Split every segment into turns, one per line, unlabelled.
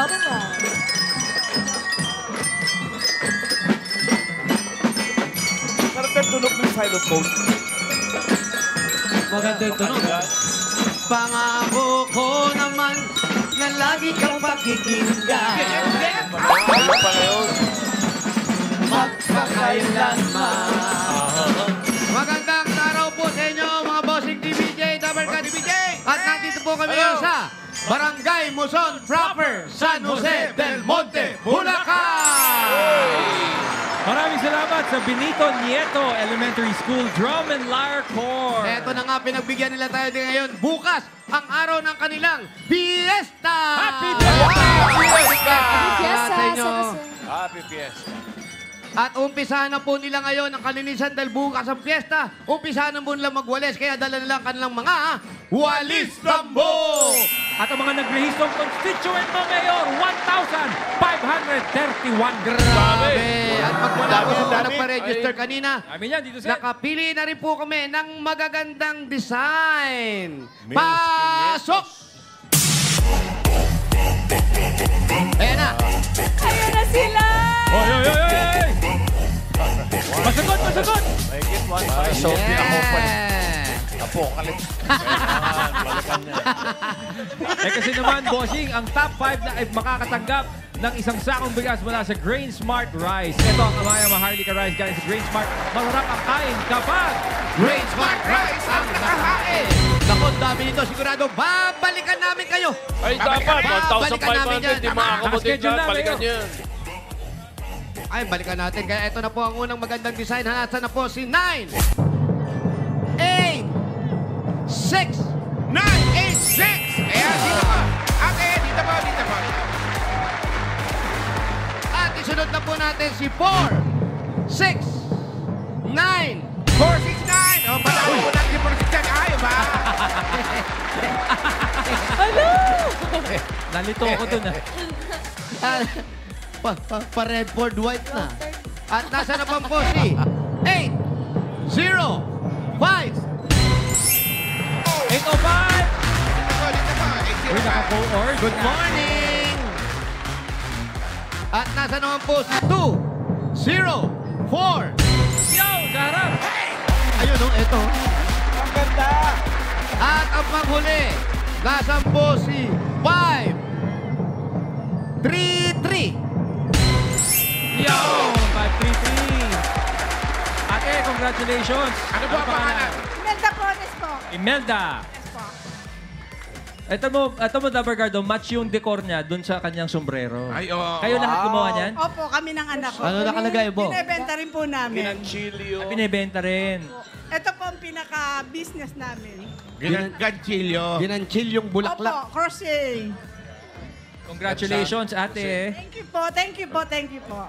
double round.
Sarap yung tunog ng silent mode.
Maganda yung tunog. Pangako ko naman na lagi kang pakikinggan.
Ano pala yun?
Magpakailanman. Magandang araw po sa inyo, mga bossing DBJ, Double Ka DBJ. At nandito po kami ngayon sa Barangay Muson Proper, San Jose del Monte, Bulacan!
Maraming salamat sa Benito Nieto Elementary School Drum and Lyre Corps.
Ito na nga, pinagbigyan nila tayo din ngayon. Bukas, ang araw ng kanilang Fiesta!
Happy Fiesta!
Fiesta
sa inyo.
sa
Happy Fiesta.
At umpisahan na po nila ngayon ang kalinisan dahil bukas ang fiesta. Umpisahan na po nila magwalis, kaya dala nila ang kanilang mga walis tambo!
At ang mga nagrehistong constituent mo mayor, 1,531.
Grabe! At pag wala po sa mga
Dami.
nagpa-register kanina,
Amin yan, dito sa...
nakapili na rin po kami ng magagandang design.
Menos
Pasok! Ayan na.
Ayan na sila!
Oy, oy, oy, oy! Masagot, masagot!
Mahigit 1.5. So,
Yeah.
Apocalypse. Balikan niya.
Eh kasi naman, bossing, ang top 5 na ay makakatanggap ng isang sakong bigas mula sa Grain Smart Rice. Ito ang Amaya Maharlika Rice galing sa Grain Smart. Masarap ang kain kapag
Great Smart Rice ang nakakain. Naku, ang dami nito. Sigurado, babalikan namin kayo.
Ay, dapat.
Balikan namin yan.
1,500. Di makakabutin
Nakaschedule
na.
na,
Balikan
Mayor.
yan.
Ay, balikan natin. Kaya ito na po ang unang magandang design. Hanatan na po si 9, 8, 6,
9, 8, 6. Ayan, dito po. Ate, dito po, dito po.
at isunod na po natin si 4, 6, 9,
469. O, madami po natin yung 469. Ayaw ba?
nalito ko dun
pa-Redford White na. At nasa na pang po si 8, 0, 5,
805!
Dito po, dito po.
Uy, naka-forward.
Good morning! At nasa naman po si 2, 0, 4.
Yo, sarap!
Ayun o, ito.
Ang ganda.
At ang panghuli, nasa po si 5, 3, 3.
Yo, 533! Ate, congratulations!
Ano po ang pangalan?
Imelda Cones po.
Imelda!
Yes po.
Ito mo, Dabargardo, match yung decor niya dun sa kanyang sombrero.
Ay, oo.
Kayo lahat gumawa niyan?
Opo, kami ng anak ko.
Ano nakalagay mo?
Binebenta rin po namin.
Pinanchilio.
Pinibenta rin.
Ito po ang pinaka-business namin.
Ganchilyo.
Ginanchil yung bulaklak.
Opo, crochet.
Congratulations, ate.
Thank you po, thank you po, thank you po.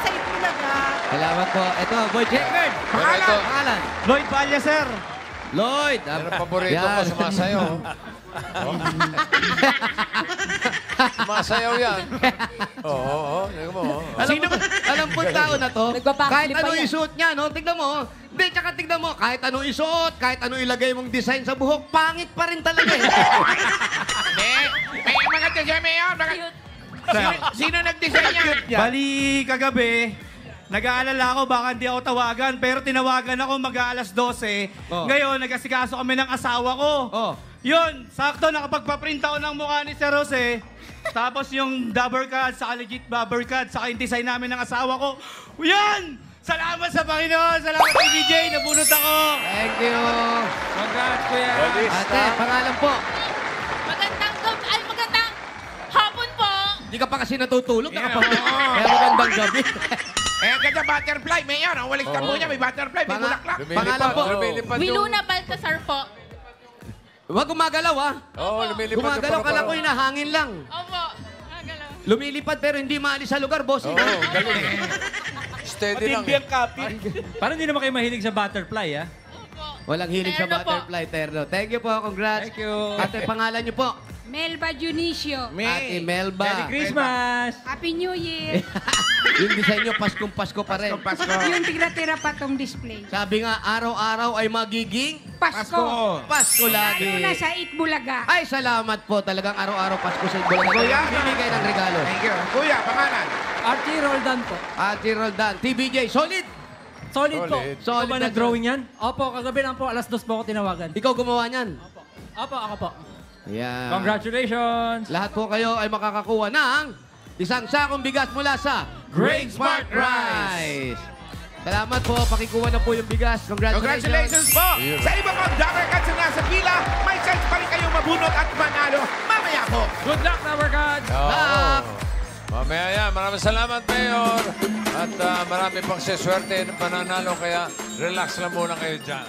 Sa Itbulaga.
Salamat po. Ito, Boy Jacob.
Pangalan.
Pangalan.
Lloyd Palya, sir.
Lloyd.
Yan ang paborito ko, sumasayaw. Sumasayaw yan. Oo, oo.
Alam po yung tao na to,
Nagpa-backflip
kahit
pa
ano
yan.
isuot niya, no? Tignan mo. Hindi, tsaka tignan mo, kahit ano isuot, kahit ano ilagay mong design sa buhok, pangit pa rin talaga eh.
May mga design mayor. Sino nag-design niya?
Bali, kagabi, nag-aalala ako baka hindi ako tawagan, pero tinawagan ako mag-aalas 12.
Oh.
Ngayon, nag-asikaso kami ng asawa ko.
Oh.
Yun, sakto, nakapagpa-print ako ng mukha ni Sir Jose. Tapos yung Dabber Card, saka legit Dabber Card, saka yung design namin ng asawa ko. Yan! Salamat sa Panginoon! Salamat kay DJ, nabunot ako!
Thank you.
Congrats, kuya.
Ate, pangalan po.
Magandang hapon po.
Hindi ka pa kasi natutulog.
Yeah,
Nakapag-
oo.
Kaya magandang gabi.
Eh, ganda butterfly, mayor. Ang walis tambo niya, may butterfly, may bulaklak.
Pangalan po.
Lumilipad yung...
Wiluna Baltasar po.
Huwag gumagalaw, ha?
Oo, lumilipad yung
Gumagalaw ka lang ko hinahangin lang.
Opo. Nagalaw.
Lumilipad pero hindi maalis sa lugar, boss.
Oo, galing. Steady lang. Matindi ang copy.
Parang hindi naman kayo mahilig sa butterfly, ah.
Opo.
Walang hilig sa
Terno po.
butterfly, Terno. Thank you po, congrats.
Thank you.
Ate, pangalan niyo po.
Melba Junicio.
Ate Melba.
Merry Christmas!
Happy New Year.
Yung design nyo, Paskong-Pasko pa rin.
Pasko.
Yung tira-tira pa tong display.
Sabi nga, araw-araw ay magiging
Pasko.
Pasko lagi.
Lalo na sa Itbulaga.
Ay, salamat po. Talagang araw-araw Pasko sa Itbulaga.
Kuya.
Bibigay ng regalo.
Thank you. Kuya, pangalan.
Archie Roldan po.
Ate Roldan. TBJ, solid.
Solid po.
Solid
Ikaw ba
na
nag-drawing yan? Opo, kagabi lang po. Alas 2 po ako tinawagan.
Ikaw gumawa niyan.
Opo, ako po.
Ayan.
Congratulations!
Lahat po kayo ay makakakuha ng isang sakong bigas mula sa
Grain Smart
Rice. Salamat po. Pakikuha na po yung bigas.
Congratulations po! Sa iba pang Dabber Cats na nasa pila, may chance pa rin kayong mabunot at manalo mamaya po.
Good luck, Tower Gods!
Luck!
Mamaya yan. Maraming salamat, Mayor. At marami pang seswerte na pananalo, kaya relax lang muna kayo dyan.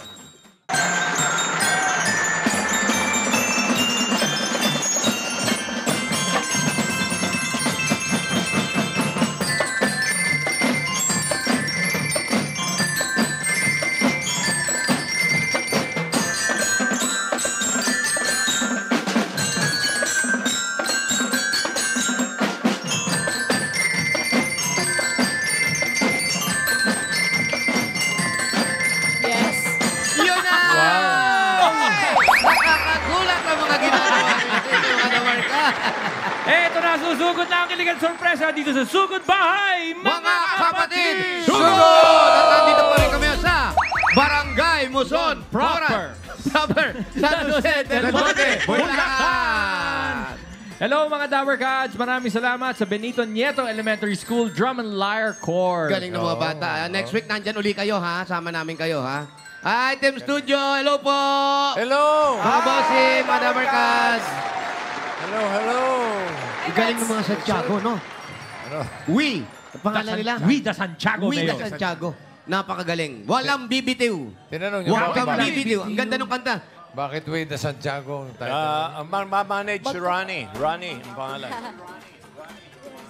Yes.
Yun na! Nakakagulat ang mga ginagawa. Mga namarka.
Eto na, susugod na ang kiligan sorpresa dito sa Sugod Bahay,
Mga kapatid, sugod! At nandito pa rin kami sa Barangay Muson Proper. San Jose del Monte, Bulacan.
Hello mga Tower Gods! Maraming salamat sa Benito Nieto Elementary School Drum and Lyre Corps.
Galing ng mga bata. Next week, nandyan uli kayo, ha? Sama namin kayo, ha? Item Studio, hello po!
Hello!
Mga bossing, mga Dabarkas.
Hello, hello!
Galing ng mga Santiago, no?
Ano?
We. Ang pangalan nila?
Wida Santiago,
We
Mayor.
the Santiago. Napakagaling. Walang bibitiw.
Tinanong niyo,
Walang
bakit?
bibitiw. Ang ganda ng kanta.
Bakit we the Santiago?
Ang manage Ronnie. Ronnie, ang pangalan.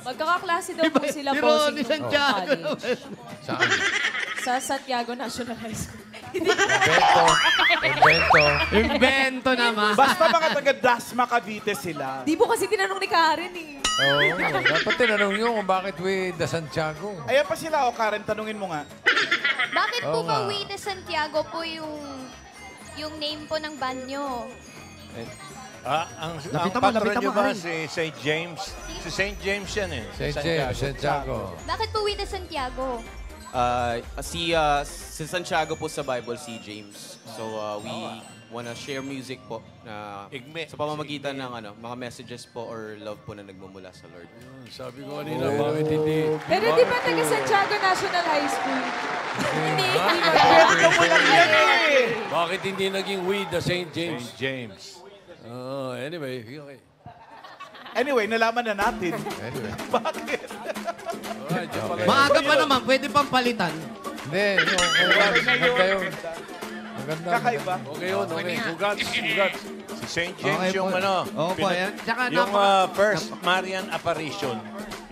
Magkakaklase daw po sila
Si
po.
Ronnie Santiago.
Saan?
Sa Santiago National High School.
Invento. Invento.
Invento naman.
Basta mga taga-Dasma Cavite sila.
Di po kasi tinanong ni Karen eh.
Oo. Dapat tinanong niyo kung bakit we the Santiago.
Ayan pa sila, Karen, tanungin mo nga.
Bakit po
Oo
ba
nga.
We the Santiago po yung name po ng band nyo?
Ang
Lapitan mo,
patron
lapitan
nyo
mo,
ba
Karen.
si St. James? Si St. James yan eh.
St. James, Santiago.
Bakit po We the Santiago?
Si Santiago po sa Bible, si James. So we wanna share music po na
Igme.
sa pamamagitan ng mga messages po or love po na nagmumula sa Lord.
Sabi ko kanina, bakit hindi?
Pero di ba taga Santiago National High School? Hindi.
Bakit hindi naging We the St. James? St. James.
Anyway, okay.
Anyway, nalaman na natin.
Anyway.
Bakit?
Maaga pa naman, pwede pang palitan.
Hindi. Maganda yun. Maganda.
Kakaiba.
Okay yun, okay. Congrats.
Si St. James
Okay
yung
po. Oo po, yan. Tsaka
yung first Marian apparition.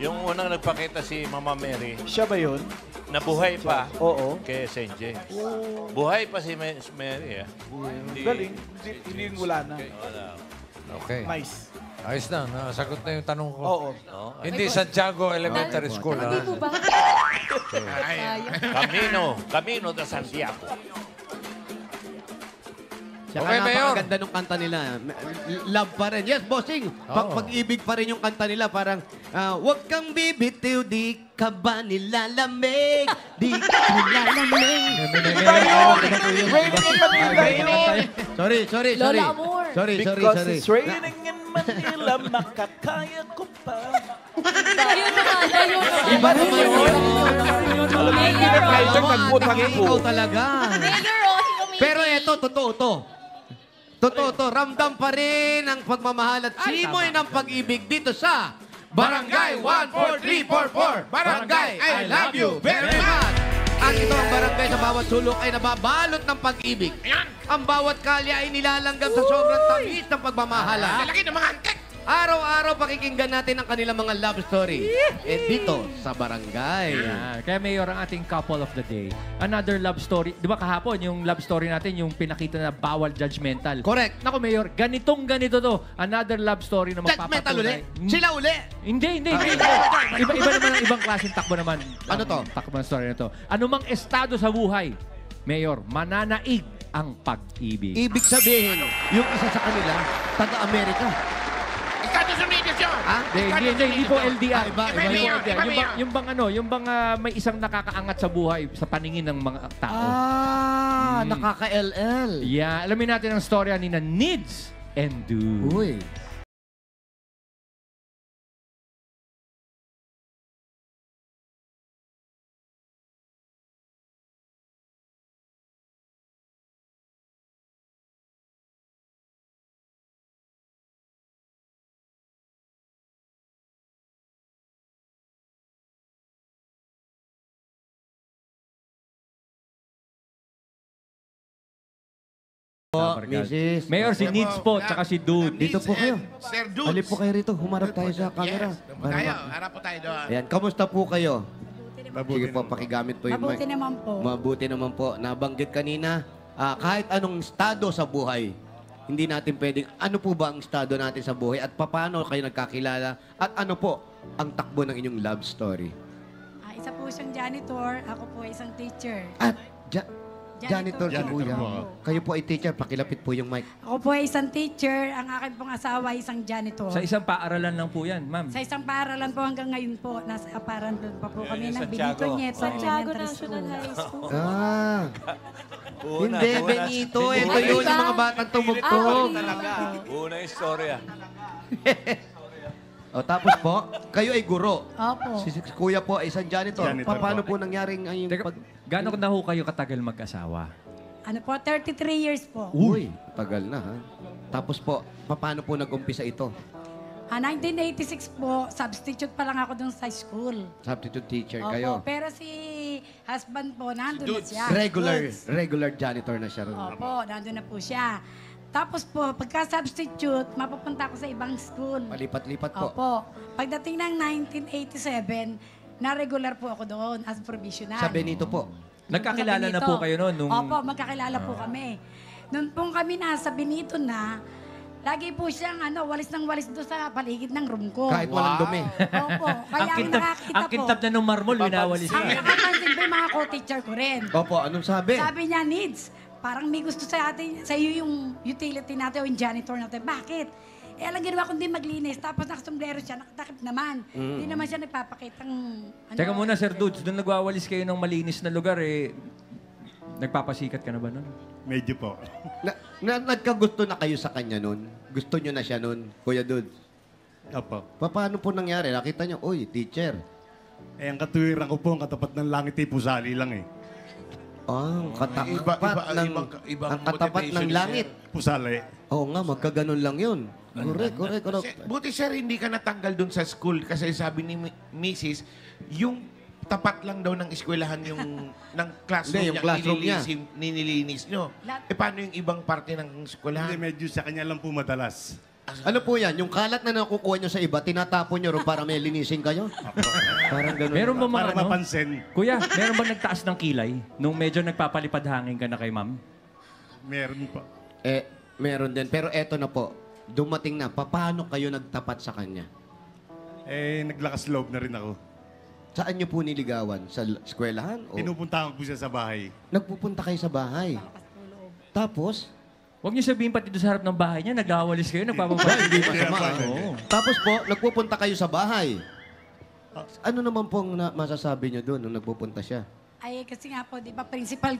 Yung unang nagpakita si Mama Mary.
Siya ba yun?
Nabuhay pa
Oo.
kay St. James. Buhay pa si Mary.
Galing. Hindi wala na.
Okay.
Nice.
Ayos na. Nasagot na yung tanong ko.
Oo.
Hindi Santiago Elementary School.
Hindi po ba?
Camino de Santiago.
Tsaka
Okay, Mayor.
napakaganda ng kanta nila. Love pa rin. Yes, bossing. Pag-ibig pa rin yung kanta nila. Parang, wag kang bibitiw, di ka ba nilalamig? Di ka nilalamig. Sorry.
Lola Amor.
Sorry.
It's raining in Manila, makakaya ko pa.
Ayun naman.
Iba naman yun.
Mayor
Ikaw talaga. Pero eto, totoo to. Totoo to. Ramdam pa rin ang pagmamahal at simoy ng pag-ibig dito sa Barangay 14344. Barangay, I love you very much. At ito ang barangay sa bawat sulok ay nababalot ng pag-ibig. Ang bawat kalye ay nilalanggam sa sobrang tamis ng pagmamahalan.
Lalaki ng mga angkek!
Araw-araw pakikinggan natin ang kanilang mga love story. Dito sa barangay.
Yan. Kaya Mayor, ang ating couple of the day. Another love story. Di ba kahapon, yung love story natin, yung pinakita na bawal judgmental.
Correct.
Naku, Mayor, ganito to. Another love story na
Judgmental
magpapatunay.
uli? Sila uli?
Hindi. Iba naman ang ibang klaseng takbo naman.
Ano to?
Takbo ng story na to. Anumang estado sa buhay, Mayor, mananaig ang pag-ibig.
Ibig sabihin, yung isa sa kanila, taga-Amerika.
Estados Unidos yun!
Ha?
Hindi po LDR.
Iba
Mayor.
Yung bang may isang nakakaangat sa buhay sa paningin ng mga tao.
Nakaka-LL.
Yeah, alamin natin ang storya ni na Needs and Do.
Uy. Mrs.
Mayor, si Needs po, tsaka si Dude.
Dito po kayo.
Sir Dudes.
Halip po kayo rito. Humarap tayo sa camera.
Yes, tayo. Harap po tayo doon.
Ayan, kamusta po kayo? Sige po, pakigamit po yung
Mabuti
mic.
naman po.
Mabuti naman po. Nabanggit kanina, kahit anong estado sa buhay, hindi natin pwedeng, ano po ba ang estado natin sa buhay at paano kayo nagkakilala at ano po ang takbo ng inyong love story?
Isa po siyang janitor, ako po isang teacher.
At janitor si Kuya. Kayo po ay teacher, pakilapit po yung mic.
Ako po ay isang teacher, ang akin pong asawa ay isang janitor.
Sa isang paaralan lang po yan, ma'am.
Sa isang paaralan po hanggang ngayon po, nasa paaralan pa po kami ng Benito Nieto
Santiago
Elementary
National
School.
High School.
Hindi, Benito. Ito
Ay,
yun
iba?
yung mga batang tumugtog.
Una istorya.
O, tapos po, kayo ay guro.
Opo.
Si Kuya po ay isang janitor.
Janitor
Paano
po.
po nangyaring ang yung
Teka,
pag...
gano'n na ho kayo katagal mag-asawa?
Ano po, 33 years po.
Uy, tagal na ha. Tapos po, paano po nag-umpisa ito?
1986 po, substitute pa lang ako dun sa school.
Substitute teacher
Opo,
kayo.
pero si husband po, nandun na siya.
Regular janitor na siya ron.
Opo, nandun na po siya. Tapos po, pagka-substitute, mapupunta ako sa ibang school.
Palipat-lipat po.
Opo. Pagdating ng 1987, na-regular po ako doon as provisional.
Sa Benito po.
Nagkakilala na
Benito.
po kayo noon? Nung...
Opo, magkakilala po kami. Noon pong kami nasa Benito na, lagi po siyang walis ng walis doon sa paligid ng room ko.
Kahit walang dumi.
Opo. Kaya ang nakakita
ang
po,
kintab na ng marmol, winawalis
ang
niya.
nakapansin po yung mga co-teacher ko rin.
Opo, anong sabi?
Sabi niya, Needs, parang may gusto sa iyo yung utility natin o yung janitor natin. Bakit? Eh, alam ginawa kundi maglinis. Tapos nakasombrero siya, nakatakip naman. Hindi naman siya nagpapakitang...
Teka muna, Sir Dudes, doon nagwawalis kayo ng malinis na lugar, nagpapasikat ka na ba nun?
Medyo po.
Nagkagusto na kayo sa kanya nun? Gusto nyo na siya nun, Kuya Dude?
Opo.
Paano po nangyari? Nakita nyo, uy, teacher.
Ang katuwiran ko po, ang katapat ng langit ay pusali lang eh.
Ang katapat ng langit.
Pusali.
Oo nga, magkaganon lang yun. Correct.
Buti sir, hindi ka natanggal dun sa school kasi sabi ni Mrs. yung tapat lang daw ng eskwelahan yung ng classroom
Hindi, yung classroom niya.
Nililinis nyo. Paano yung ibang parte ng
Hindi,
eskwelahan?
medyo sa kanya lang po madalas.
Ano po yan? Yung kalat na nakukuha nyo sa iba, tinatapon nyo ron para may linisin kayo? Parang ganun.
Meron ba mga
Para mapansin.
Kuya, meron ba nagtaas ng kilay nung medyo nagpapalipad hangin ka na kay ma'am?
Meron po.
Meron din. Pero eto na po, dumating na. Paano kayo nagtapat sa kanya?
Naglakas loob na rin ako.
Saan nyo po niligawan? Sa eskwelahan? O
Pinupuntahan ko po siya sa bahay.
nagpupunta kayo sa bahay? Tapos?
Huwag niyo sabihin pati doon sa harap ng bahay niya, nagwawalis kayo, nagpapapalit.
Hindi masama.
Oo.
Tapos po, nagpupunta kayo sa bahay. Ano naman pong masasabi nyo doon nung nagpupunta siya?
Ay, kasi nga po, di ba, principal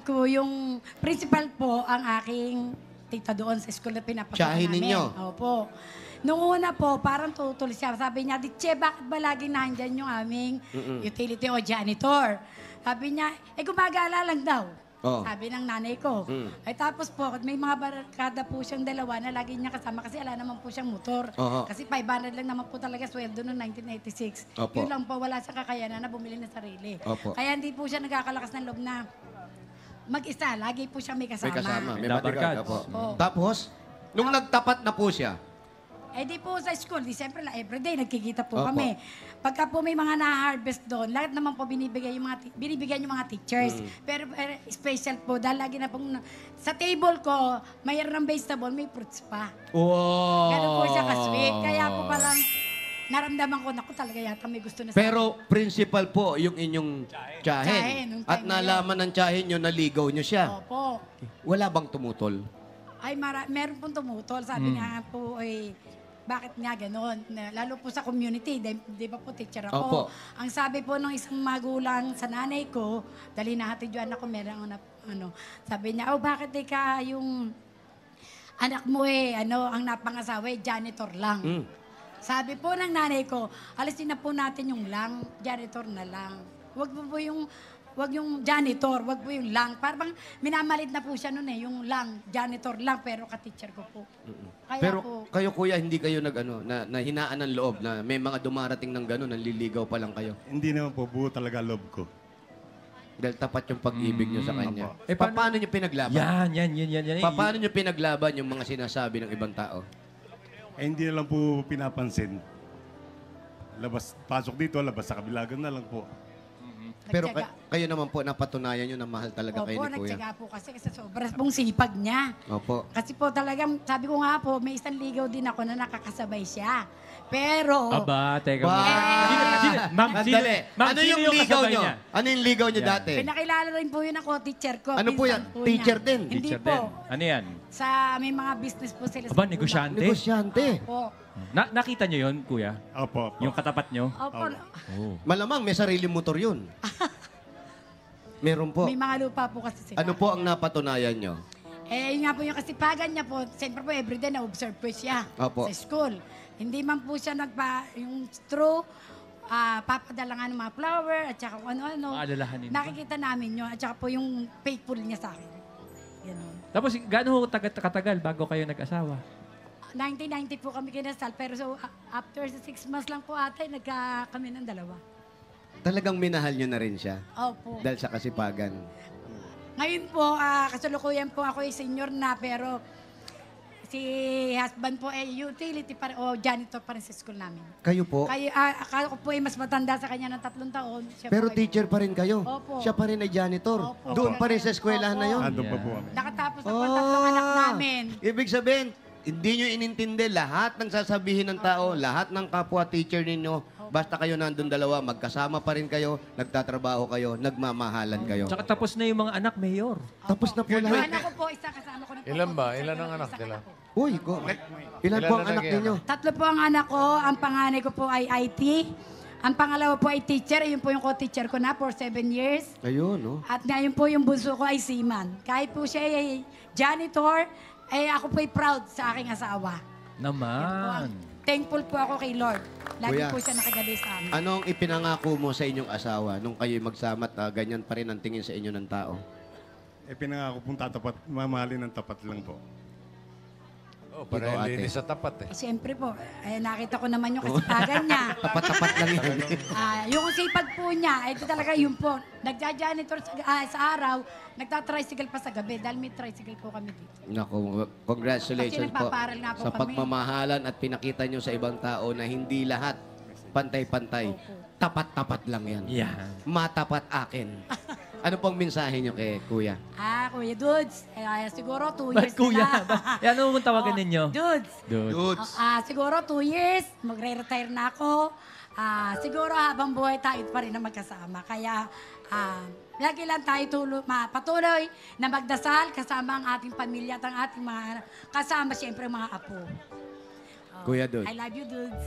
po ang aking tita doon sa school na pinapasok
Tiyahin
namin.
ninyo?
Opo. Noong una po, parang tutol siya. Sabi niya, Ditche, bakit ba laging nandyan yung aming utility o janitor? Sabi niya, gumagala lang daw.
Oh.
Sabi ng nanay ko. Ay tapos po, may mga barkada po siyang dalawa na lagi niya kasama kasi ala naman po siyang motor.
Oho.
Kasi 500 lang naman po talaga sweldo noong 1986.
Opo.
Yun lang po, wala siyang kakayanan na bumili ng sarili.
Opo.
Kaya hindi po siya nagkakalakas ng loob na mag-isa. Lagi po siya may kasama.
May kasama, may
Dabarkad.
bodyguard. Opo.
Opo.
Tapos, nung nagtapat na po siya,
Eh di po sa school, di siyempre la everyday nagkikita po
Opo.
kami. Pagka po may mga na-harvest doon, lahat naman po binibigay binibigyan yung mga teachers. Pero special po dahil lagi na pong sa table ko, mayroon ng vegetable, may fruits pa.
Wow!
Ganun po siya ka-sweet. Kaya po palang naramdaman ko, naku talaga yata may gusto na sa
Pero principal po yung inyong
Tsahin,
tsahin.
nung
At
time na
nalaman ng tsahin nyo, naligaw nyo siya.
Opo.
Wala bang tumutol?
Ay, meron pong tumutol. Sabi nga po, ay, bakit nga ganon? Lalo po sa community, di ba po teacher ako?
Opo.
Ang sabi po ng isang magulang sa nanay ko, dali nahatid yung anak ko, sabi niya, bakit ka yung anak mo ang napangasawa, janitor lang. Sabi po ng nanay ko, alisin na po natin yung lang, janitor na lang. Wag yung janitor, wag po yung lang. Parang minamalit na po siya noon yung lang, janitor lang, pero ka-teacher ko po. Kaya
Pero
po,
kayo kuya, hindi kayo na hinaan ng loob na may mga dumarating ng gano'n, nanliligaw pa lang kayo.
Hindi naman po, buo talaga loob ko.
Dahil tapat yung pag-ibig nyo sa kanya.
Eh,
paano nyo pinaglaban?
Yan.
Paano nyo pinaglaban yung mga sinasabi ng ibang tao?
Eh, hindi na lang po pinapansin. Pasok dito, labas sa kabilagan na lang po.
Pero
nagtyaga.
kayo naman po, napatunayan nyo na mahal talaga kayo
Opo,
ni kuya.
nagtyaga po kasi sobrang pong sipag niya.
Opo.
Kasi po talagang, sabi ko nga po, may isang ligaw din ako na nakakasabay siya. Pero,
Aba, teka.
Ba-
Ma'am,
Sandali. Ano
sino
yung ligaw
kasabay
nyo?
niya?
Ano yung ligaw nyo dati?
pinakilala rin po yun ako, teacher ko.
Ano po yan?
pinsan po
Teacher
niya.
din?
Hindi
Teacher
po.
din. Ano yan?
Sa may mga business po sila.
Aba,
sa
negosyante?
Negosyante.
Opo.
Nakita nyo yun, kuya?
Opo.
Yung katapat nyo?
Opo.
Oh.
Malamang may sarili motor yun. Meron po.
May mga lupa po kasi sila.
Ano po ang napatunayan nyo?
Yun nga po yung kasipagan niya po. Siyempre po, everyday na-observe po siya
Opo.
sa school. Hindi man po siya yung straw, papadala nga ng mga flower, at saka kung ano-ano.
Maalalahanin ba?
Nakikita namin yun. At saka po yung faithful niya sa akin. Ganun.
Tapos, gaano katagal bago kayo nag-asawa?
1990 po kami kinasal, pero after 6 months lang po ata, kami ng dalawa.
Talagang minahal nyo na rin siya?
Opo.
Dahil sa kasipagan.
Ngayon po, kasalukuyan po ako senior na, pero si husband po utility o janitor pa rin sa school namin.
Kayo po?
Akala ko po mas matanda sa kanya ng 3 taon. Siya
Pero
po
teacher pa rin kayo?
Opo.
Siya pa rin ay janitor?
Opo.
Doon pa rin sa eskwelahan na yun?
Ando pa po kami.
Nakatapos na po ang 3 anak namin.
Ibig sabihin, hindi nyo inintindi lahat ng sasabihin ng tao, lahat ng kapwa teacher ninyo, basta kayo nandun dalawa, magkasama pa rin kayo, nagtatrabaho kayo, nagmamahalan kayo.
Tsaka tapos na yung mga anak, Mayor.
Tapos na po
Yung
lahat.
anak ko po, isa kasama ko na po.
Ilan ba? Ilan ang anak nila?
Uy, ilan po ang
na
anak
naging
ninyo?
3 po ang anak ko. Ang panganay ko po ay IT. Ang pangalawa po ay teacher. Yun po yung co-teacher ko na for 7 years.
Ayun, no?
At ngayon po yung bunso ko ay seaman. Kahit po siya ay janitor, ako po ay proud sa aking asawa.
Naman.
Thankful po ako kay Lord. Lagi
Kuya,
po siya nakagabi sa amin.
Anong ipinangako mo sa inyong asawa nung kayo'y magsama at ganyan pa rin ang tingin sa inyo ng tao?
Eh, pinangako pong tatapat, mamahalin ng tapat lang po.
Oh, para
Ikaw,
hindi
ate.
sa tapat eh.
Siyempre po, nakita ko naman yung kasipagan niya.
Tapat-tapat lang yun.
Yung sipag po niya, ito talaga yun po. Nagja-janitor sa araw, nagtatricycle pa sa gabi dahil may tricycle po kami dito.
Naku, congratulations
Kasi
po
nagpaparal nga po
sa
kami.
pagmamahalan at pinakita nyo sa ibang tao na hindi lahat pantay-pantay. Tapat-tapat lang yan.
Yan.
Matapat akin. Ano pong mensahe nyo kay Kuya?
Kuya Dudes, siguro 2
Bakit
years
kuya?
na.
Yan ano mong tawagan ninyo?
Dudes.
Dude.
Siguro 2 years, magre-retire na ako. Siguro habang buhay tayo pa rin na magkasama. Kaya lagi lang tayo patuloy na magdasal kasama ang ating pamilya at ang ating mga kasama siyempre mga apo.
Kuya Dude.
I love you, Dudes.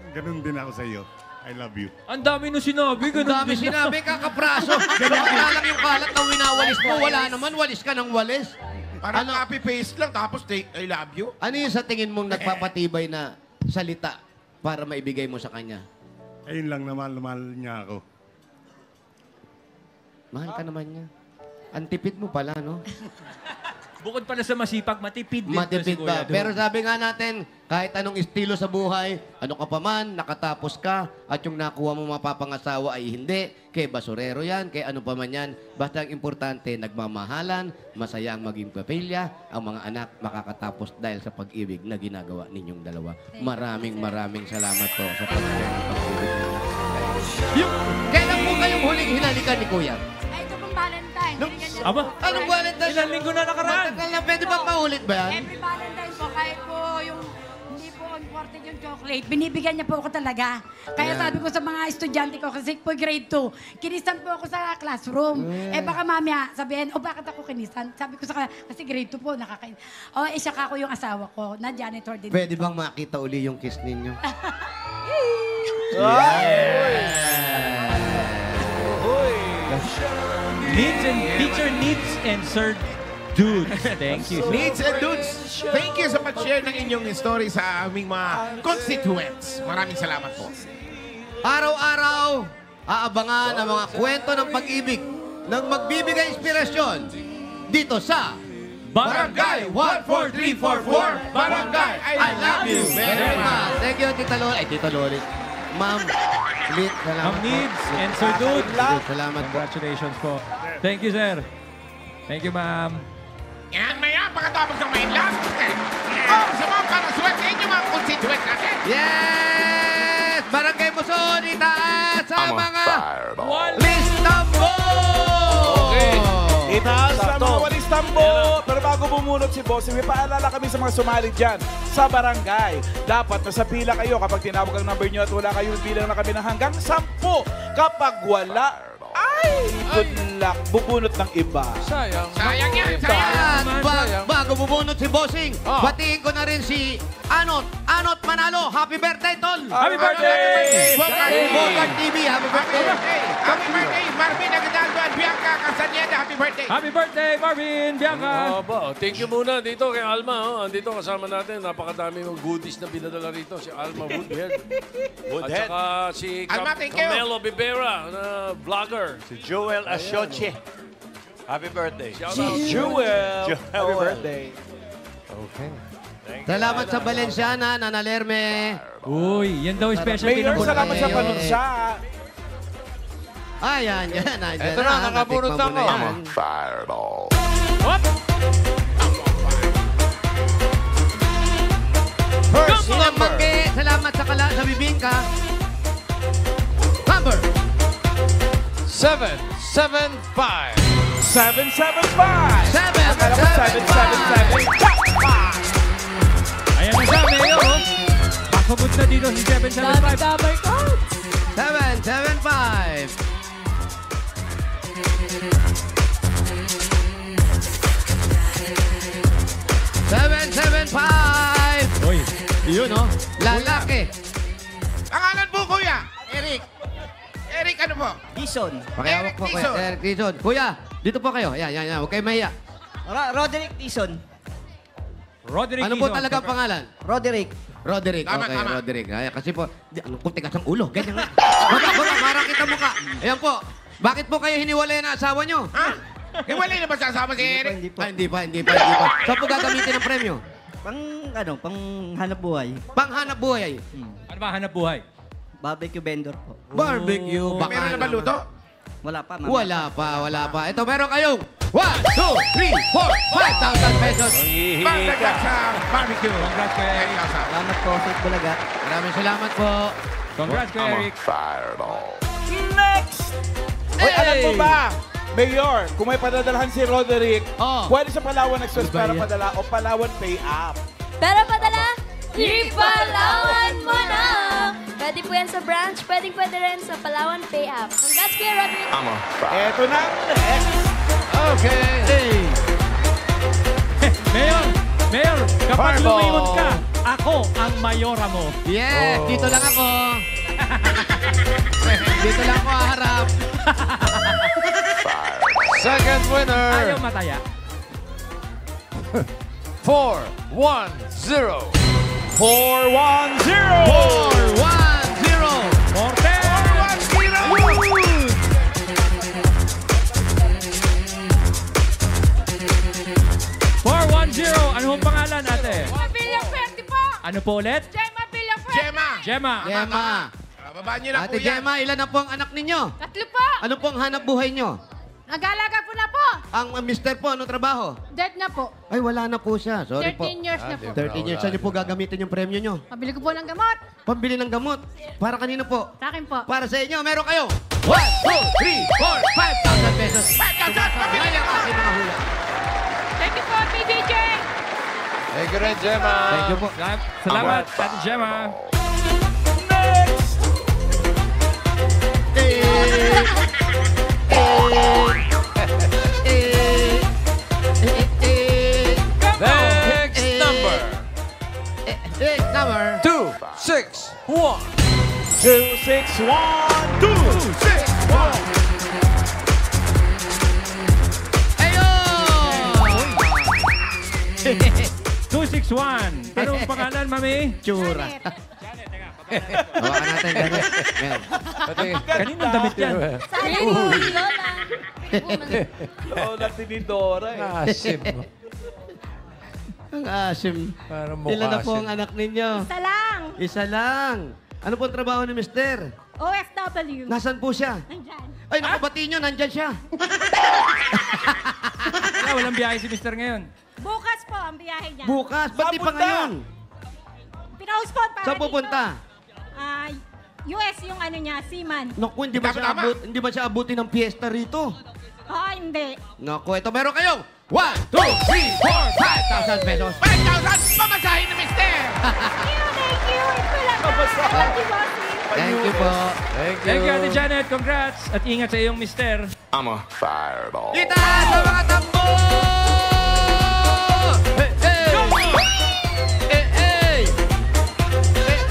Ganun din ako sa iyo. I love you.
Ang dami nung sinabi.
Ang dami sinabi, kakapraso. Wala lang yung kalat na winawalis mo. Wala naman, walis ka ng walis.
Parang copy-paste lang, tapos I love you.
Ano yung sa tingin mong nagpapatibay na salita para maibigay mo sa kanya?
Ayun lang naman, mahal niya ako.
Mahal ka naman niya. Ang tipid mo pala, no?
Bukod pala sa masipag, matipid din to si
Matipid
Kuya
ba?
Dong.
Pero sabi nga natin, kahit anong estilo sa buhay, ano ka pa man, nakatapos ka, at yung nakuha mo mapapangasawa ay hindi, kay basurero yan, kay ano pa man yan. Basta ang importante, nagmamahalan, masaya ang maging pamilya, ang mga anak makakatapos dahil sa pag-ibig na ginagawa ninyong dalawa. Maraming salamat po sa pag-ibig ninyo. Kailan po kayong huling hinalikan ni Kuya?
Ay, ito pong Valentine.
Aba?
Anong Valentine?
Ilang linggo na nakaraan?
Matagal na, pwede ba paulit ba yan?
Every Valentine po, kahit po yung hindi po important yung chocolate, binibigyan niya po ako talaga. Kaya
Yan.
sabi ko sa mga estudyante ko, kasi po grade 2, kinisan po ako sa classroom. Eh baka mamaya sabihin, bakit ako kinisan? Sabi ko sa kanya, kasi grade 2 po, nakakain. Siya ka ko yung asawa ko, na janitor din.
Pwede bang makita uli yung kiss ninyo?
Teacher Needs and Sir Dudes. Thank you.
Needs and Dudes, thank you sa pag-share ng inyong story sa aming mga constituents. Maraming salamat po.
Araw-araw, aabangan ang mga kwento ng pag-ibig ng magbibigay inspirasyon dito sa Barangay 14344. Barangay, I love you very much. Thank you, Tita Loli. Ay, Tita Loli. Ma'am, Lit, salamat
Ma'am
po.
Needs and Sir Dudes.
Salamat po.
Congratulations po. Thank you, sir. Thank you, ma'am.
Yan, maya, pagkatapos ng main lang. Sa mga paraswerte, inyong mga constituents natin.
Yes! Barangay Muson, itaas sa mga
One
listambo!
Okay. Itaas sa mga walis tambo. Pero bago bumunot si Bossing, may paalala kami sa mga sumali dyan sa barangay. Dapat nasa pila kayo kapag tinawag ang number nyo at wala kayong bilang na kami ng hanggang 10. Kapag wala, ay, good luck. Bubunot ng iba.
Sayang.
Sayang yan,
At
sayang.
bago bubunot si Bossing, batiin ko na rin si Anot Manalo. Happy birthday, Tol!
Happy birthday!
Bogart TV, happy birthday!
Happy birthday, Marvin Aguinaldo at Bianca Castañeda. Happy birthday.
Happy birthday, Marvin Bianca!
Thank you muna dito kay Alma. Andito kasama natin. Napakadami ng goodies na binadala rito. Si Alma Woodhead. At saka si
Alma, thank you.
Camelo Bibera, na vlogger.
Si Joel Asyoche. Happy birthday.
Shout out.
Jewel. Happy birthday.
Okay.
Salamat sa Valenciana, Nana Lerme.
Uy, yan daw special
Mayor,
pinabunot.
salamat sa panunsa.
Ayan, nandiyan
Ito na, nakabunot na
Natikman mo
ako.
yan.
Hop!
First number. Salamat sa bibingka. Number
775.
775. 777.
Ayan na siya, Mayor. Oh. Pasabot na dito si 775.
Double cards.
775.
Uy,
Yun, oh. Lalaki.
Pangalan po, kuya.
Eric.
Eric, ano po?
Dison.
Pakihawak po kayo. Eric Dizon. Kuya, dito po kayo. Yan. Huwag kayo mahiya.
Roderick Dison.
Roderick
Ano po
Dizon.
talaga ang pangalan?
Roderick.
Roderick.
Tama,
Okay,
tama.
Roderick. Ay, kasi po, anong kung tigas ang ulo. Ganyan nga. Baba, para kita mukha. Ayan po. Bakit po kayo hiniwalay na asawa nyo?
Ha? Iwalay na ba sa asawa si Eric?
Hindi po.
Hindi pa. Saan po gagamitin ang premyo?
Pang hanap buhay.
Panghanap buhay.
Ano ba hanap buhay?
Barbecue vendor po.
Barbecue. Baka
Meron na ba luto?
Wala pa, ma'am.
Wala pa. Ito, meron kayong 1, 2, 3, 4, 5,000 pesos.
Pagdagat sa barbecue.
Congrats, Kuya Eric.
Salamat po sa Bulaga.
Maraming salamat po.
Congrats, Kuya Eric.
Next! Hoy, alam mo ba, Mayor, kung may padadalhan si Roderick, pwede sa Palawan Express para padala o Palawan Pay Up.
Pero padala, ipalawan mo na! Pwede po yan sa branch, pwede rin sa Palawan Pay App. Congrats, Kuya Roderick!
Eto na ang next.
Okay.
Mayor, kapag lumingon ka, ako ang mayora mo.
Yes, dito lang ako. Dito lang ako haharap.
Second winner.
Ayaw mataya.
410.
410.
410.
Morte!
410.
Sino po ulit?
Gemma Villafuerte.
Gemma.
Gemma.
Babaan niyo na
Ate
po yan.
Gemma, ilan na po ang anak ninyo?
3 po.
Ano po ang hanap buhay nyo?
Nag-alaga po na po.
Ang mister po, anong trabaho?
Dead na po.
Ay, wala na po siya. Sorry
13
po.
years na po.
13 years. Saan niyo po gagamitin yung premyo nyo?
Pabili ko po ng gamot.
Pambili ng gamot. Para kanino po?
Sa akin po.
Para sa inyo, meron kayo. 1, 2, 3, 4, 5,000 pesos. 5,000! Pabili ang aking mga hula.
Thank you po, PDJ.
Thank you rin, Gemma.
Thank you po.
Salamat, Ate Gemma.
Next number.
Next number.
2, 6, 1.
2, 6, 1, 2, 6,
261. Anong pangalan, Mami?
Tsura. Hawakan natin, ganun.
Kaninong damit yan?
Lola.
Lola Tinidora eh.
Asim.
Ang asim.
Parang
Ilan na po
mukha
ang anak ninyo?
Isa lang.
Isa lang. Ano po ang trabaho ni mister?
OFW.
Nasaan po siya?
Nandyan.
Ay, nakabati nyo, nandyan siya.
Walang biyahe si Mr. ngayon.
Bukas po ang biyahe niya.
Bukas, ba't di pa ngayon?
Pinauspan para
Saan pupunta?
US yung ano niya, Seaman.
Naku, hindi ba siya abuti ng piyesta rito?
Hindi.
Naku, ito meron kayong 1, 2, 3, 4, 5,000 pesos.
5,000! Pamasahin na, mister!
Thank you. Ito lang na. Thank you, bossy.
Thank you po.
Thank you, Ate Janet. Congrats. At ingat sa iyong mister.
I'm a fireball.
Kita sa mga tambo! Hey, hey! Hey, hey!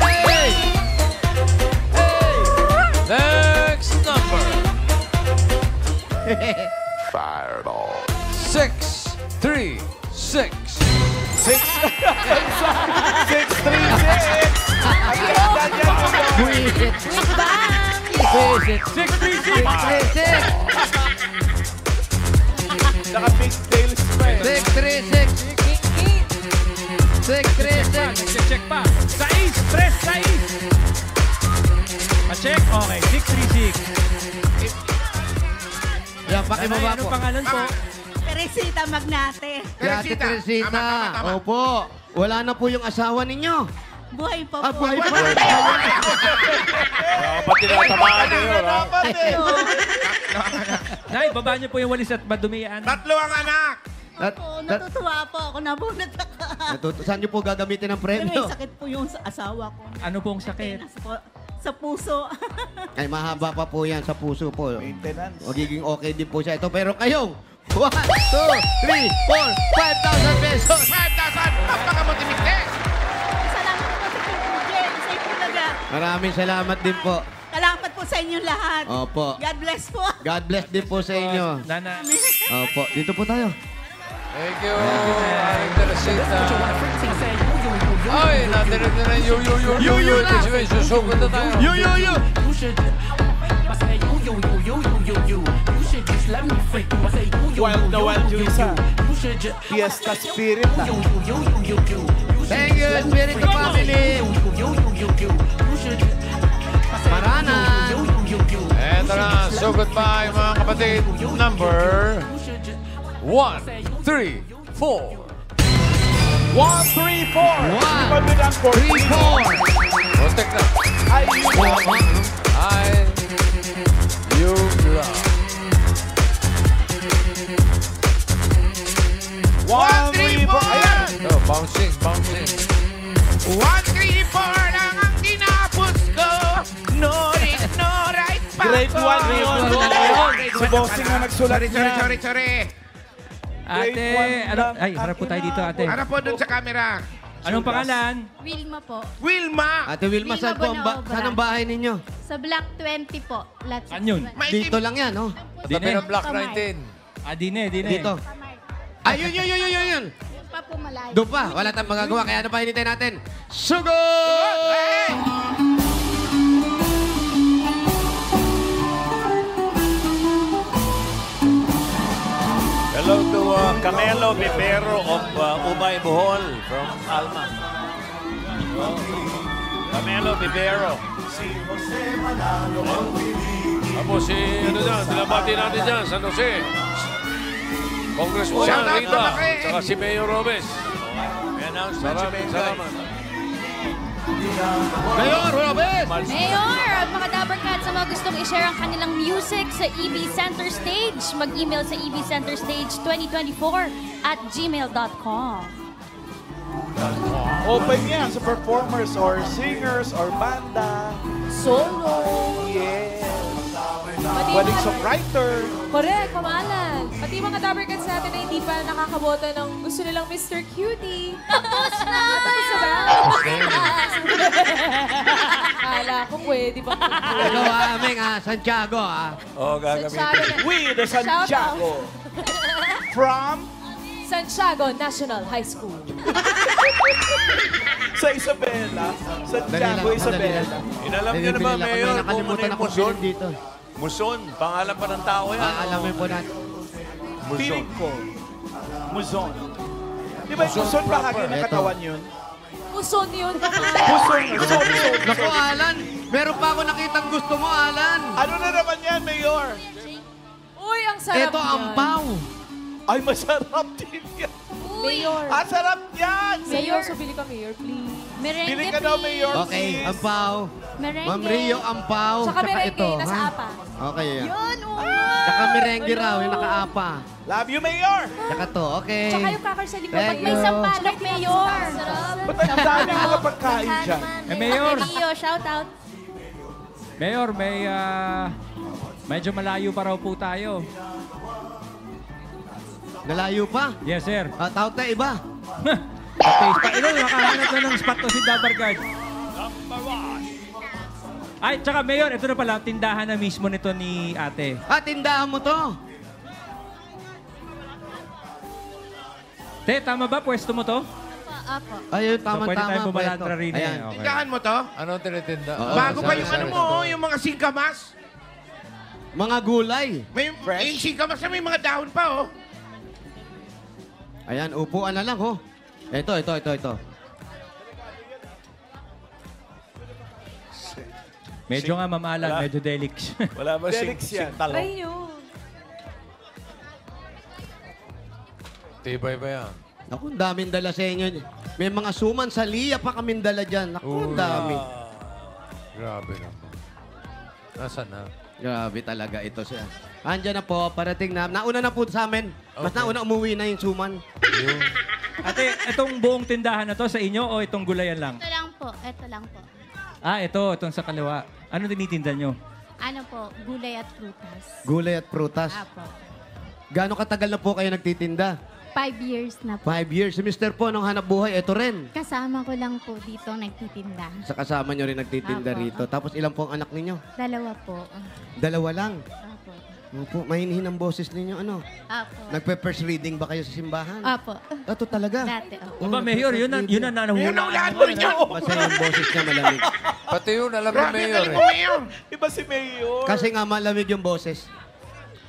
Hey, hey!
Next number.
Fireball.
6, 3, 6.
636! Ang ganda niyan mo doon.
Buisit. Buisit. 636.
Naka-big tails pa eh.
636. 636.
Check pa. 6, 3, 6. Pa-check? Okay, 636.
Yan, pakibaba
Anong
po.
pangalan po?
Teresita Magnate.
Ate Teresita.
Tama.
Opo. Wala na po yung asawa ninyo.
Buhay pa
Ah,
po.
buhay pa.
Dapat tinatamaan niyo yun, ha?
Nay, baba niyo po yung walis at madumian.
3 ang anak!
Natutuwa po ako. Nabunot ako.
Saan niyo po gagamitin ang premyo?
May sakit po yung asawa ko.
Ano pong sakit?
Sa puso.
Ay, mahaba pa po yan sa puso po.
Maintenance.
Magiging okay din po siya ito. Pero kayong 1, 2, 3, 4, 5,000 pesos.
5,000! Napakamuti, mister!
Salamat po sa PDJ. Sa inyo talaga.
Maraming salamat din po.
Salamat po sa inyong lahat.
Opo.
God bless po.
God bless din po sa inyo.
Nana.
Opo. Dito po tayo.
Thank you, Aling Teresita. Ay, natinig na yung yu na. Kasi may susugod na tayo.
Yu.
Wild na wild yung isa. Fiesta spirit na.
Thank you, Espiritu Family. Marana.
Eto na, so goodbye mga kapatid. Number 1, 3, 4.
1, 3, 4. Hindi pa bilang 4.
3, 4.
Protect na.
Ay, yun lang.
You love.
1, 3, 4. Ayan.
Oh, bouncing.
1, 3, 4 lang ang tinapos ko. No right pa.
Grade 1 yun. Si Bossing na nagsulat niya.
Sorry.
Ate, ay, harap po tayo dito, ate.
Harap po dun sa camera.
Anong pangalan?
Wilma po.
Wilma!
Ate Wilma, saan po saan ang bahay ninyo?
Sa Block 20 po.
Saan yun?
Dito lang yan, no?
Tabi ng Block 19.
Dine.
Dito. Ay, yun.
Yung pa po malayo.
Doon pa. Wala tayong magagawa. Kaya ano pa hinintay natin? Sugod!
Hello to Camelo Bibero of Umay Bohol from Alma. Camelo Vivero.
Tapos si, ano dyan, binabati natin dyan, San Jose. Congresswoman
Shout out
Rita,
malaki.
saka si Mayor Robes.
May announcement si
Maraming
Mengay.
salamat.
Mayor Robes!
Mayor, at mga Dabber Cats sa mga gustong i-share ang kanilang music sa EB Center Stage, mag-email sa ebcenterstage2024@gmail.com.
Open yan sa performers or singers or banda.
Solo.
Yes.
Pati
Pwedeng
mga-
songwriter.
Correct, kamalan. Pati yung mga Dabber Cats natin na hindi pa nakakabota ng gusto nilang Mr. Cutie.
Tapos na!
Tapos na ba? Kala ko pwede ba?
Ito aming Santiago
Santiago na-
We the Santiago. From
Santiago National High School.
sa Isabela. Santiago, Isabela.
Inalam niyo na ba, Mayor, kung ano
Nakalimutan
yung
ako
Muson?
dito.
Muson, pangalan pa ng tao yan.
Alamin po natin.
Muson.
Feeling ko. Muzon. Di ba yung
Muson
Muzon bahagi
proper.
ng katawan yun?
Muson yun.
Muzon.
Naku, Alan, meron pa ako nakitang gusto mo, Alan.
Ano na naman yan, Mayor?
Uy, ang sarap
Ito,
yan.
ampaw.
Ay, masarap din yan.
Mayor.
Ah, sarap yan!
Mayor, so bili ka, Mayor, please.
Merengue,
Bili ka daw, Mayor,
Okay,
please.
ampaw.
Merengue.
Ma'am Rio, ampaw.
Tsaka merengue,
ito,
nasa
ha?
apa.
Okay, yan.
Yun, oh.
Tsaka merengue raw, yung nakaapa.
Love you, Mayor!
Tsaka to, okay.
Tsaka yung kakar sa likod.
Thank
Pag may
you.
Sampalok, Mayor. Sarap.
Ba't ang dami mga pagkain dyan?
Mayor.
Rio, shout out.
Mayor, medyo malayo pa raw po tayo.
Nalayo pa.
Yes, sir.
Tawag tayo iba.
Patis pa. Ito, nakahanap na ng spot to si Dabber Guard. Ay, tsaka Mayor, ito na pala, tindahan na mismo nito ni ate.
Tindahan mo to.
Te, tama ba? Pwesto mo to?
Apo.
Ayun,
So,
tama-tama.
pwede tayong bumalantra
pwesto.
rin.
Ayan.
Okay.
Tindahan mo to?
Anong tinitinda?
Bago pa yung ano mo, yung mga singkamas.
Mga gulay.
May yung singkamas na may mga dahon pa, oh.
Ayan, upuan na lang, ho. Ito.
Medyo nga mamalan,
Wala.
medyo delix.
Wala ba
Delix yan.
Try nyo.
Tibay ba yan?
Naku, ang daming dala sa inyo. May mga suman sa liya pa kaming dala dyan. Naku, ang dami.
Grabe naman. Nasaan na?
Grabe talaga ito siya. Andiyan na po, parating na. Nauna na po sa amin. Mas nauna umuwi na yung suman.
Ate, itong buong tindahan na to sa inyo o itong gulayan lang?
Ito lang po. Ito lang po.
Ah, itong sa kaliwa. Ano tinitinda nyo?
Ano po, gulay at prutas.
Gulay at prutas.
Apo.
Gaano katagal na po kayo nagtitinda?
5 years na po.
5 years. Si Mr. po, nung hanap buhay, ito rin.
Kasama ko lang po dito nagtitinda.
Sa kasama nyo rin nagtitinda
Apo.
rito. Tapos ilan po ang anak ninyo?
2 po.
2 lang.
Apo.
Opo, mahinihin ang boses ninyo. Ano?
Apo.
Nagpe-first reading ba kayo sa simbahan?
Apo.
Ito talaga.
Dati, opo.
Aba, Mayor, yun ang nahulaan mo.
Kasi yung boses niya malamig.
Pati yun, alam ni Mayor eh.
Mayor.
Iba si Mayor.
Kasi nga malamig yung boses.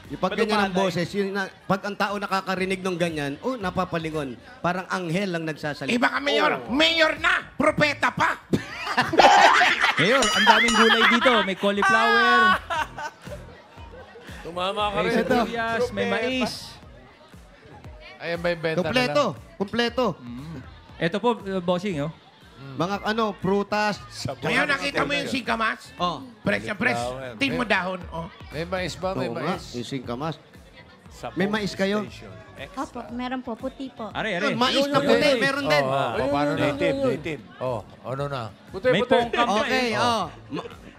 Yung pag ganyan ang
Malumanay.
boses, yun na, pag ang tao nakakarinig ng ganyan, napapalingon. Parang anghel lang nagsasalita.
Iba ka, Mayor. Mayor na! Propeta pa!
Mayor, ang daming gulay dito. May cauliflower,
Tumama ka
may
rin.
sibuyas, may mais.
Ayan ba yung benta
Kompleto.
nila?
Kompleto.
Ito po, bossing, oh.
Mga prutas.
Ngayon nakita mo yung singkamas?
Oh.
Press na press. Tingin mo dahon, oh.
May mais ba? May
Oo nga,
mais?
yung singkamas. May mais kayo?
Opo, meron po. Puti po.
Are.
Mais na puti, meron din.
Paano na?
Native.
Oh, ano na?
May pongkam pa
Okay,
eh.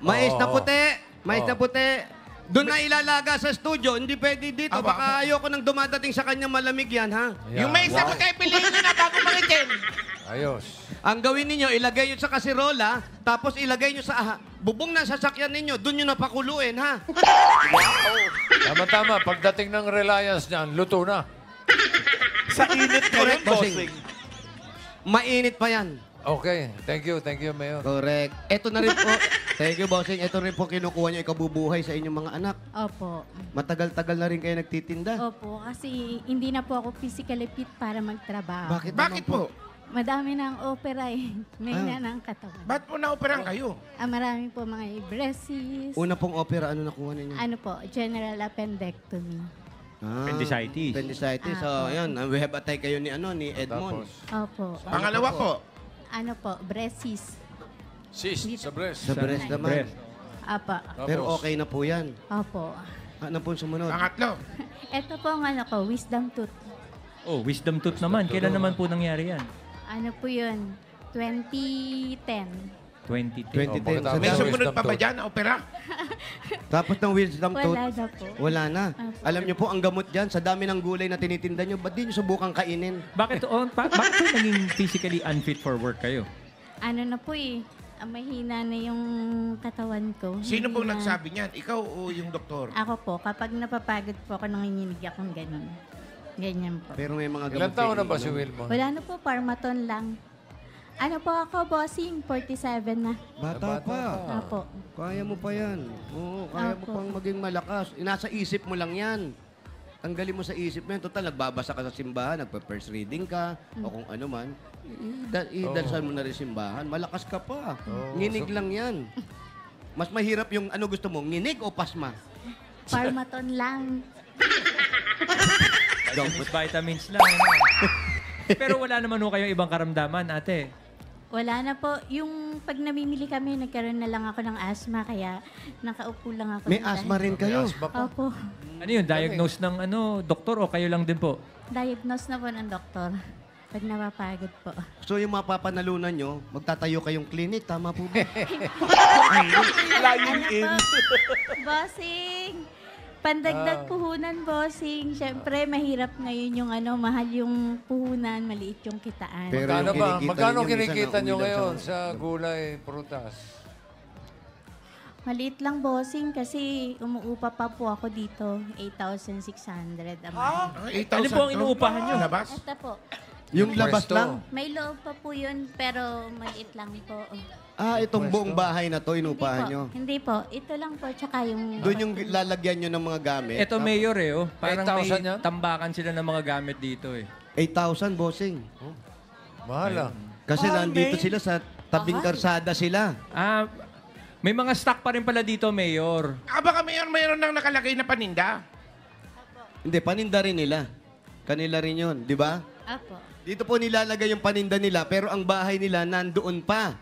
Mais na
Oo.
puti. Mais na puti. Doon na ilalaga sa studio. Hindi pwede dito. Baka ayoko nang dumadating sa kanya malamig yan, ha?
Yan.
Yung may isa mo tayo, piliin nyo na bago mangitin.
Ayos.
Ang gawin ninyo, ilagay nyo sa kasirola, tapos ilagay nyo sa bubong ng sasakyan ninyo. Doon nyo napakuluin, ha?
Tama-tama, pagdating ng Reliance niyan, luto na.
Sa init ko rin,
Bossing.
bossing.
Mainit pa yan.
Okay, thank you, Mayor.
Correct. Ito na rin po. Thank you, bossing. Ito rin po kinukuha nyo ikabubuhay sa inyong mga anak.
Opo.
Matagal-tagal na rin kayo nagtitinda.
Opo, kasi hindi na po ako physically fit para magtrabaho.
Bakit
Bakit po?
Madami ng opera eh. May na ng katawan.
Ba't mo na-operang kayo?
Marami po mga breasts.
Una pong opera, ano nakuha ninyo?
Ano po, general appendectomy.
Appendicitis.
Appendicitis. So, ayun. We have a tie kayo ni Edmond.
Opo.
Pangalawa po?
Ano po, breasts.
Cyst sa breast.
Sa breast naman.
Apa.
Pero okay na po yan.
Opo.
Ano po sumunod?
Pangatlo.
Ito po ang ano ko, wisdom tooth.
Oh, wisdom tooth naman. Kailan naman po nangyari yan?
Ano po yun? 2010.
2010.
May sumunod pa ba dyan na opera?
Tapos ng wisdom tooth?
Wala na po.
Wala na. Alam niyo po, ang gamot dyan, sa dami ng gulay na tinitinda niyo, ba't di niyo subukan kainin?
Bakit bakit po naging physically unfit for work kayo?
Ano na po eh, mahina na yung katawan ko.
Sino pong
Hindi na-
nagsabi niyan? Ikaw o yung doktor?
Ako po, kapag napapagod po ako, nanginginig akong ganun. Ganyan po.
Pero may mga gamot.
Ilan taon na ba si Wilma?
Wala na po, Parmaton lang. Ano po ako, bossing? 47 na.
Bata pa.
Apo.
Kaya mo pa yan. Oo, kaya mo
Opo.
pang maging malakas. Nasa isip mo lang yan. Tanggalin mo sa isip mo yan. Total, nagbabasa ka sa simbahan, nagpa-first reading ka, o kung ano man. Idalsan mo na rin simbahan. Malakas ka pa. Nginig lang yan. Mas mahirap yung ano gusto mo, nginig o pasma?
Parmaton lang.
Gamot vitamins lang. Pero wala naman ho kayong ibang karamdaman, ate.
Wala na po. Yung pag namimili kami, nagkaroon na lang ako ng asthma, kaya nakaupo lang ako.
May
sa
asthma
tayo.
rin kayo?
Opo.
Ano yun? Diagnose ng doktor o kayo lang din po?
Diagnose na po ng doktor. Pag napapagod po.
So yung mapapanalunan nyo, magtatayo kayong clinic, tama po ba?
Lying in. Bossing! Pandagdag puhunan, bossing. Siyempre, mahirap ngayon yung mahal yung puhunan, maliit yung kitaan.
Pero
Magkano
yung
ba?
kinikita
Magkano
ninyo, minsan
kinikita nyo
nauulam
ngayon
sa-
sa gulay, prutas?
Maliit lang, bossing, kasi umuupa pa po ako dito. 8,600 a month.
8,000
Ano po ang
to?
inuupahan nyo?
Labas?
Ito po.
Yung labas
Pwesto.
lang?
May loob pa po yun, pero maliit lang po.
Itong buong bahay na to, inupahan nyo.
Hindi po. Ito lang po, tsaka yung...
Doon yung lalagyan nyo ng mga gamit.
Ito, Mayor Parang may
8,000 yan?
tambakan sila ng mga gamit dito
8,000, bossing.
Mahal ah.
Kasi nandito sila sa tabing karsada sila.
May mga stock pa rin pala dito, Mayor.
Baka mayroon nang nakalagay na paninda.
Hindi, paninda rin nila. Kanila rin yun, di ba?
Apo.
Dito po nilalagay yung paninda nila, pero ang bahay nila nandoon pa.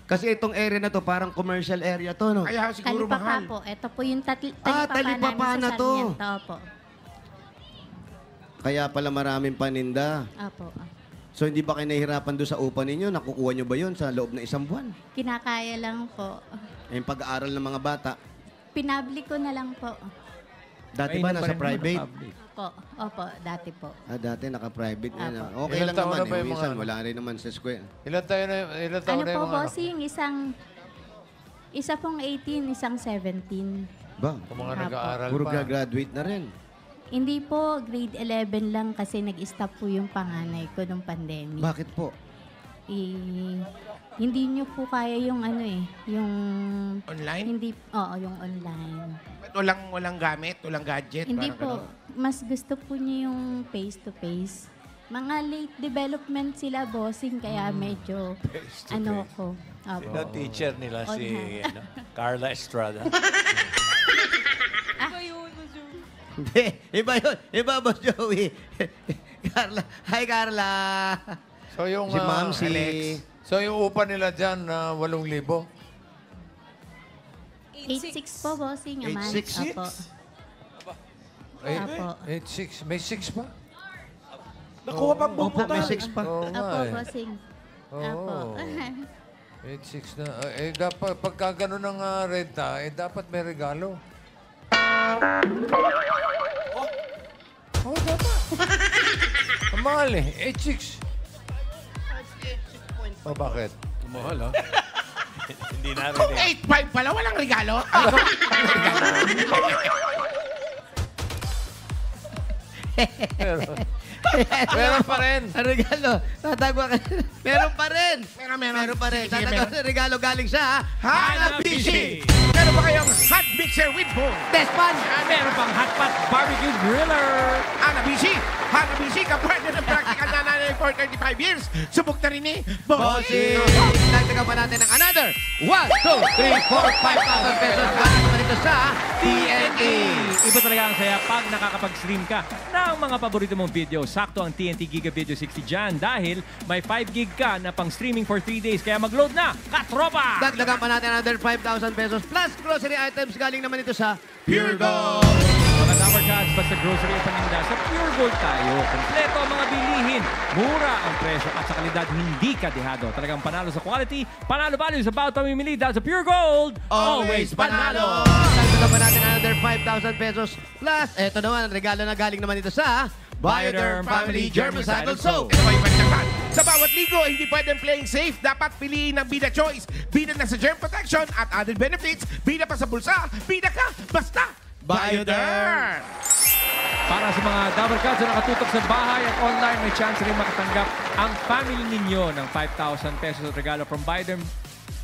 Kasi itong area na to, parang commercial area to, no?
Kaya siguro
Talipapa
mahal.
po. Ito po yung
talipapa na to.
Opo.
Kaya pala maraming paninda.
Opo.
So hindi ba kayo nahihirapan doon sa upa ninyo? Nakukuha nyo ba yun sa loob ng isang buwan?
Kinakaya lang po.
Yung pag-aaral ng mga bata.
Pinablik ko na lang po.
Dati ba nasa private?
Opo, dati po.
Dati naka-private nga na.
Apo.
Okay
Ilang
lang
taon
naman.
na ba yung
Minsan
mga
wala rin naman sa school.
Ilan taon
Ano
na yung
po,
mga anak?
bossing? Isa pong 18, isang 17.
Ba?
Kung mga
Apo.
nag-aaral
Puro
pa.
graduate na rin.
Hindi po, grade 11 lang kasi nag-stop po yung panganay ko nung pandemic.
Bakit po?
Hindi nyo po kaya yung yung...
Online?
Hindi, yung online.
Ba't walang gamit, walang gadget?
Hindi
parang
po, mas gusto po niyo yung face-to-face. Mga late development sila, bossing, kaya medyo, ko. Opo.
Sino teacher nila si
On-hand.
Carla Estrada?
Hindi. Iba yun. Iba, Boss Joey. Carla. Hi, Carla.
So yung
Si Ma'am, si...
Alex.
So yung upa nila dyan, 8,000?
8-6 po, bossing, a month.
8-6?
Opo. Apo.
8,600. May 6 pa?
Nakuha pang
Opo, may 6 pa.
Oo nga
Apo,
eh.
bossing. Apo.
Oo. 8,600 na. Dapat, pagka gano'n ng renta, dapat may regalo. Dapat. Ang mahal eh. 8,600. Bakit? Mahal ah.
Hindi na
Kung
rin.
8,500 pala, walang regalo.
Meron pa rin.
Ang regalo. Tatagwa ka. Meron pa rin.
Meron
pa rin.
Sige,
Tatagwa
meron.
sa regalo galing sa
Hanabishi! Meron ba kayong Hanabishi Mixer with Bowl.
Despan.
Meron pang Hot Pot Barbecue Griller.
Hanabishi, kapwede ng practical na nanay for 35 years. Subok na rin eh.
Bossing! Dagdagan pa natin ng another 1, 2, 3, 4, 5,000 pesos. Galing naman ito sa TNT.
Iba talaga ang saya pag nakakapag-stream ka ng mga paborito mong video. Sakto ang TNT Giga Video 60 dyan dahil may 5 gig ka na pang streaming for 3 days. Kaya mag-load na, katropa!
Dagdagan pa natin another 5,000 pesos plus grocery items. Galing naman ito sa Pure Gold.
Mga Dapper Cats, basta grocery o paninda, sa Pure Gold tayo. Kompleto ang mga bilihin. Mura ang presyo at sa kalidad hindi ka dehado. Talagang panalo sa quality, panalo value sa bawat pamimili dahil sa Pure Gold, always panalo!
Dagdagan pa natin another 5,000 pesos plus eto naman, regalo na galing naman ito sa Bioderm Family Germicidal Soap.
Ito ay pagtapat. Sa bawat ligo, hindi pwedeng playing safe. Dapat piliin ng Bida Choice. Bida na sa germ protection at added benefits. Bida pa sa bulsa. Bida ka, basta Bioderm!
Para sa mga Dapper Cats na nakatutok sa bahay at online, may chance rin makatanggap ang family ninyo ng 5,000 pesos at regalo from Bioderm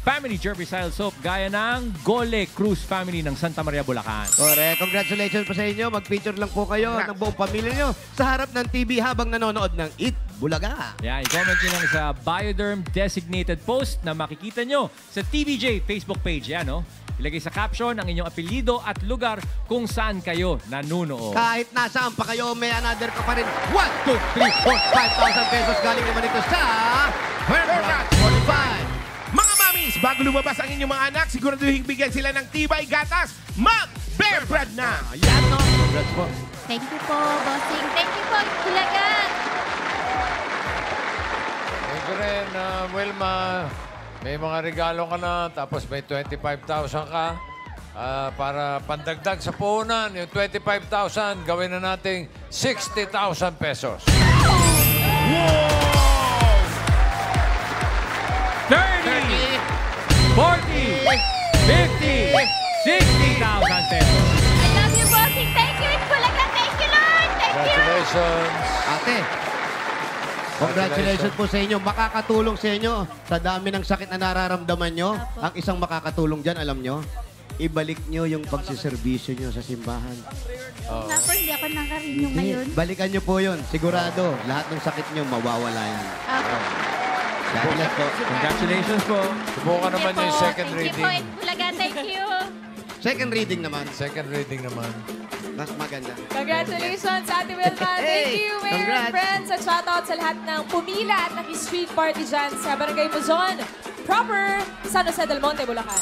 Family Germicidal Soap gaya ng Gole Cruz Family ng Santa Maria, Bulacan.
Correct. Congratulations po sa inyo. Mag-feature lang po kayo ng buong pamilya nyo sa harap ng TV habang nanonood ng Eat Bulaga.
Yan, i-comment nyo lang sa Bioderm designated post na makikita nyo sa TVJ Facebook page. Yan, no? Ilagay sa caption ang inyong apelyido at lugar kung saan kayo nanunood.
Kahit nasaan pa kayo, may another ka pa rin. 1, 2, 3, 4, 5,000 pesos galing naman ito sa Herbrat 45.
Mga mamis, bago lumabas ang inyong mga anak, siguraduhin bigyan sila ng tibay gatas. Mag-Bear Brand na!
Yan, no? Congrats po.
Thank you po, bossing. Thank you po, Bulacan.
Thank you rin, Wilma. May mga regalo ka na, tapos may 25,000 ka. Para pandagdag sa puhunan, yung 25,000, gawin na nating 60,000 pesos.
Wow! 30, 40, 50, 60,000 pesos.
I love you, bossing. Thank you, Eat Bulacan. Thank you, Lord. Thank you.
Congratulations.
Ate, congratulations po sa inyo. Makakatulong sa inyo sa dami ng sakit na nararamdaman nyo. Ang isang makakatulong dyan, alam nyo, ibalik nyo yung pagsiservisyo nyo sa simbahan.
Nga po, hindi ako nakarinyo ngayon.
Balikan nyo po yun. Sigurado, lahat ng sakit nyo mawawala yan.
Congratulations po.
Subukan naman yung second
Thank you
reading.
po, Eat Bulacan. Thank you.
Second reading naman.
Second reading naman.
Mas maganda.
Congratulations, Ate Wilma. Thank you, Mayor
Congrats.
and friends. At shoutout sa lahat ng pumila at naki-street party dyan sa Barangay Muzon, proper San Jose del Monte, Bulacan.